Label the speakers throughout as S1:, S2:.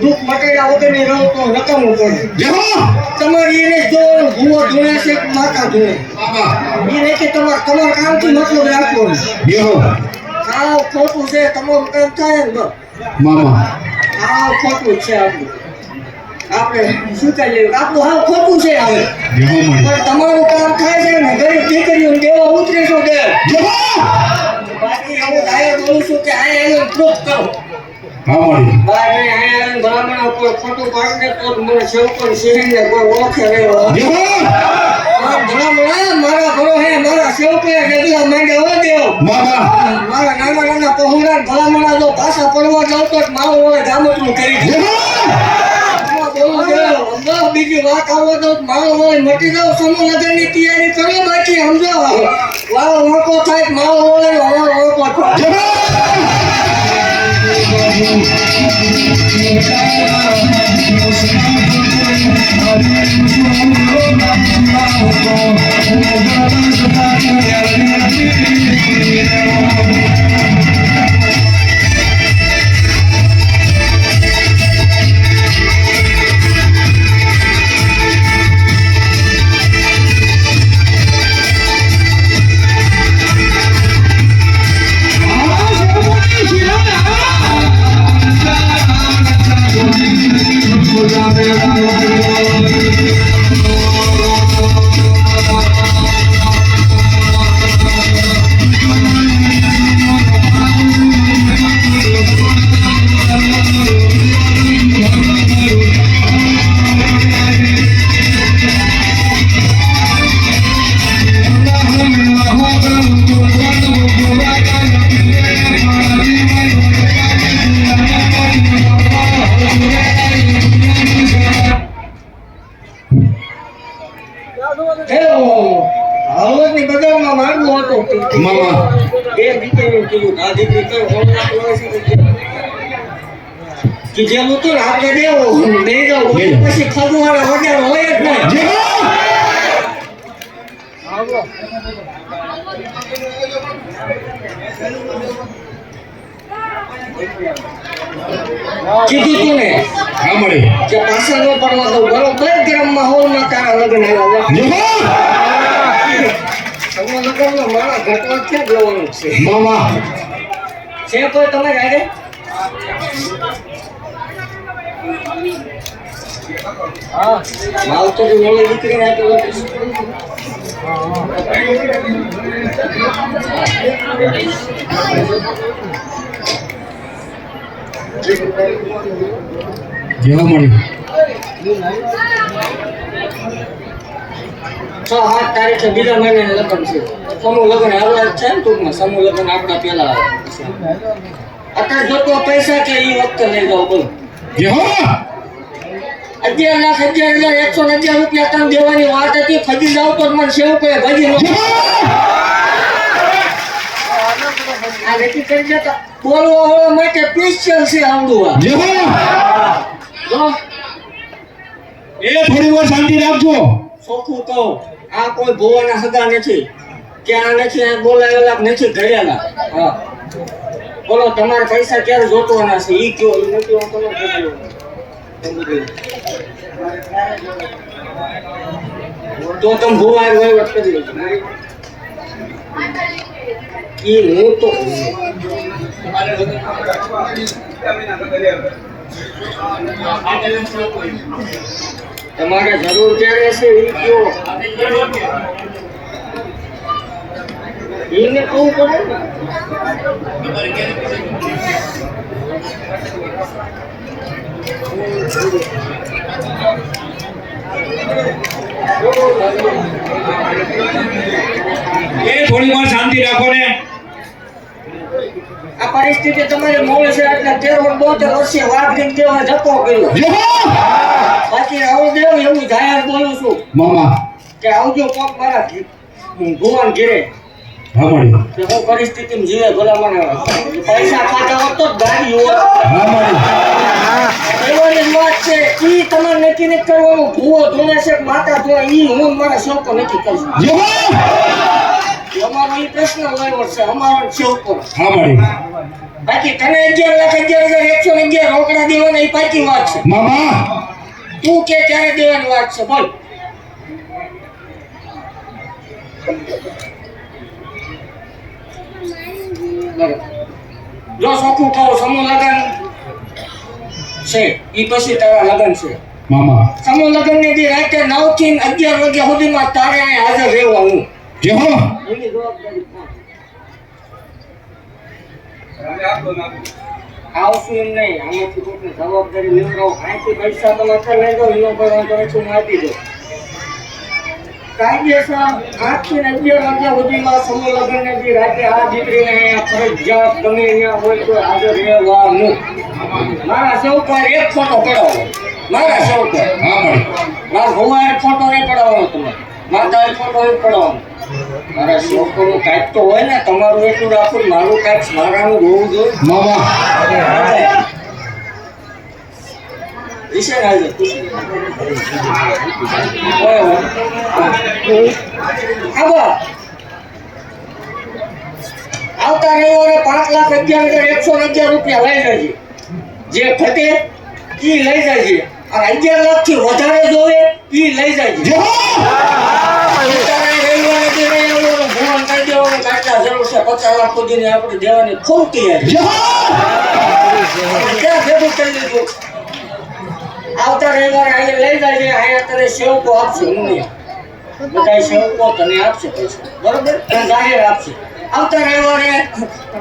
S1: દુઃખ મટાડ્યા વગરની રહો તો નકામું પડે. તમારી એને જો ભૂવો ધૂણે છે માતા ધૂણે એને કે તમારા કામથી મતલબ રાખવો હાવ ખોટું છે. તમારું કામ થાય ને હાવ ખોટું છે. આપણે શું કરીએ આપણું હાવ ખોટું છે. હવે પણ તમારું કામ થાય છે ને ગરીબ દીકરીઓને દેવા ઉતરીશું દે. બાકી હું આયા બોલું છું કે આયા પ્રૂફ કરો. ખોટું પાડને તો મને સેવકો સિંહને કોઈ ઓળખે રહ્યો મારા ભરો હે મારા સેવકે ગદલા માંડે હો દેવ મારા નાના નાના પહોળા ભલામણા જો પાછા પડવા જાવ તો મારો હવે જામતરું કરી બીજી વાત આવો તો મારો હવે મટી જાવ. સમૂહ લગ્નની તૈયારી કરો બાકી સમજાવો વાળો વળકો થાય મારો હવે અમારો વળકો થાય. Thank you. હાલતની બજારમાં માંગવું હતું
S2: મામા
S1: બે દીકરીનું કીધું આ દીકરી કઈ હોલના કીધેલું હતું ને આપણે દેવું બે જાવ પછી ખાધું વાળા વગેરે હોય જ નહીં કીધું તું ને
S2: હા મળી
S1: કે પાછા ન પડવા દઉં બરોબર ગ્રામમાં હોલમાં તારા લગ્ન આવ્યા તમારા લગ્નમાં મારા ઘટવા ક્યાં જવાનું છે
S2: મામા
S1: છે કોઈ તમે ગાડે હા માલ તો જે મોડી દીકરી નાખ્યો
S2: જેવા મળી
S1: 6-7 તારીખે બીજા મહિને લગ્ન છે સમૂહ લગ્ન આવ્યા છે ને ટૂંકમાં સમૂહ લગ્ન આપણા પેલા આવે અત્યારે જોતો પૈસા કે એ વખતે લઈ જાઓ બોલો
S2: જેવા
S1: 11,11,111 રૂપિયા તમે દેવાની વાત હતી ફજી જાવ તો મને સેવ કરે ભજી નો આ રેતી કરી જતા બોલવા વાળા માટે સ્પેશિયલ છે આવડું
S2: જેવા
S1: જો
S2: એ થોડી વાર શાંતિ રાખજો
S1: ચોખ્ખું કહું આ કોઈ ભુવાના સગા નથી કે આ નથી આ બોલાયેલા નથી ઘડ્યાલા હા બોલો તમારે પૈસા ક્યારે જોતવાના છે ઈ કયો ઈ નથી હું તમને તો તમે ભુવા વહીવટ કરી લેજો ઈ હું તો તમારે જરૂર ક્યારે છે ઈ કયો એને કહું પડે
S2: એ થોડી વાર શાંતિ રાખો ને
S1: આ પરિસ્થિતિ તમારી મોડે છે એટલે 13-72 વર્ષે વાત ગઈ દેવા ધક્કો કર્યો બાકી આવું દેવ એવું જાહેર બોલું છું
S2: મામા
S1: કે આવજો કોક મારા ભુવન ઘેરે
S2: હા મળી
S1: કે હું પરિસ્થિતિમાં જીવે ભલા મને પૈસા ખાતા હોત તો ગાડી હોત
S2: હા મળી
S1: એવાની વાત છે ઈ તમારે નક્કી નથી કરવાનું ભૂવો ધોણે છે કે માતા ધોણે ઈ હું મારા શોકો નક્કી કરશું
S2: જેવા
S1: અમારો ઈ પ્રશ્ન લેવો છે અમારો શોકો
S2: હા મળી
S3: બાકી તને 11,11,111 રોકડા દેવાના એ પાકી વાત છે
S2: મામા
S3: તું કે ક્યારે દેવાની વાત છે બોલ. જો સોખું કહો સમૂહ લગન છે ઈ પછી તારા લગન છે
S2: મામા
S3: સમૂહ લગન ની દી રાતે 9 થી 11 વાગ્યા સુધીમાં તારે અહીં હાજર રહેવાનું.
S2: જે હો
S3: એની જવાબદારી આવશું એમ નહીં, આમાંથી કોઈની જવાબદારી લેવડાવો. અહીંથી પૈસા તમે અત્યારે લઈ જાઓ, એનો કોઈ વાંધો નથી, હું આપી દઉં. કાયદેસર 8 થી 11 વાગ્યા સુધીમાં સમૂહ લગ્ન ની રાતે આ દીકરીને અહીંયા ફરજિયાત ગમે અહીંયા હોય તો હાજર રહેવાનું. મારા સૌ પર એક ફોટો પડાવો, મારા સૌ પર.
S2: હા મળી
S3: મારા ભોવા એક ફોટો નહીં પડાવવાનો, તમે માતા એક ફોટો નહીં પડાવવાનો. મારા શોખનું કાંઈક તો હોય ને, તમારું એટલું રાખું, મારું કાંઈક સ્મારાનું હોવું જોઈએ.
S2: મામા
S3: વિશે આવજો આવતા રવિવારે 5,11,111 રૂપિયા લઈ જજે. જે ઘટે ઈ લઈ જજે, અને 11 લાખ થી વધારે જોવે ઈ લઈ જજે. ₹50 લાખ સુધીની આપણે દેવાની ફૂલ તૈયારી. ક્યાં ભેગું કરી લીધું? આવતા રવિવારે અહીંયા લઈ જાય, અહીંયા તને સેવકો આપશે. બધા સેવકો તને આપશે પૈસા, બરોબર? તને જાહેર આપશે. આવતા રવિવારે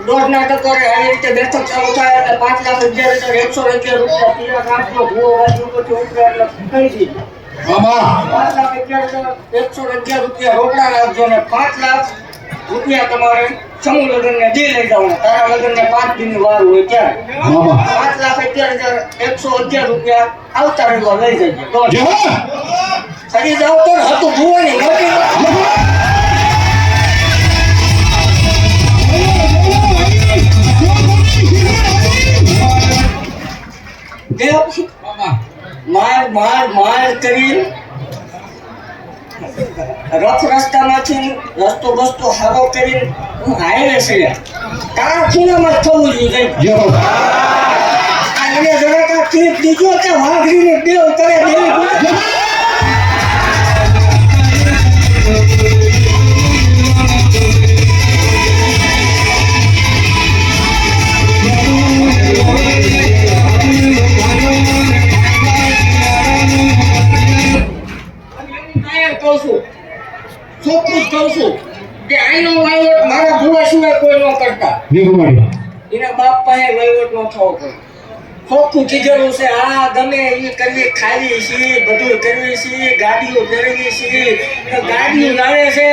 S3: 1.5 ટકોરે આવી રીતે બેઠક ચાલુ થાય એટલે 5,11,111 રૂપિયા તિરાક આપજો. ભૂવો બાજુ ઉપરથી ઉપરે એટલે કહી દીધું.
S2: મામા
S3: 5,11,111 રૂપિયા રોકડા રાખજો ને 5 લાખ રૂપિયા તમારે સમૂહ લગ્ન ને દી લઈ જવાના. તારા લગ્ન ને 5 દિનની વાર હોય ત્યારે
S2: મામા
S3: 5,11,111 રૂપિયા આવતા રવિવાર લઈ જજે.
S2: જે હો
S3: ફરી જાવ તો હતું ભુવાની માર કરી રફ રસ્તામાંથી રસ્તો હારો કરીને હું હાઈવે છે તારા ખૂણામાં જ થવું જોઈએ
S2: જો
S3: અને જરાક આ ક્લિપ દીધો કે વાઘરીને દેવ કરે દેવી ચોખ્ખું જ કહું છું કે આનો વહીવટ મારા ભૂવા સિવાય કોઈ ન કરતા
S2: દેવવાડી
S3: એના બાપ પાસે વહીવટ ન થવો પડે ચોખ્ખું કીધેલું છે આ ગમે એ કરવી ખાવી છે બધું કરવી છે ગાડીઓ ફેરવી છે ગાડીઓ લાવે છે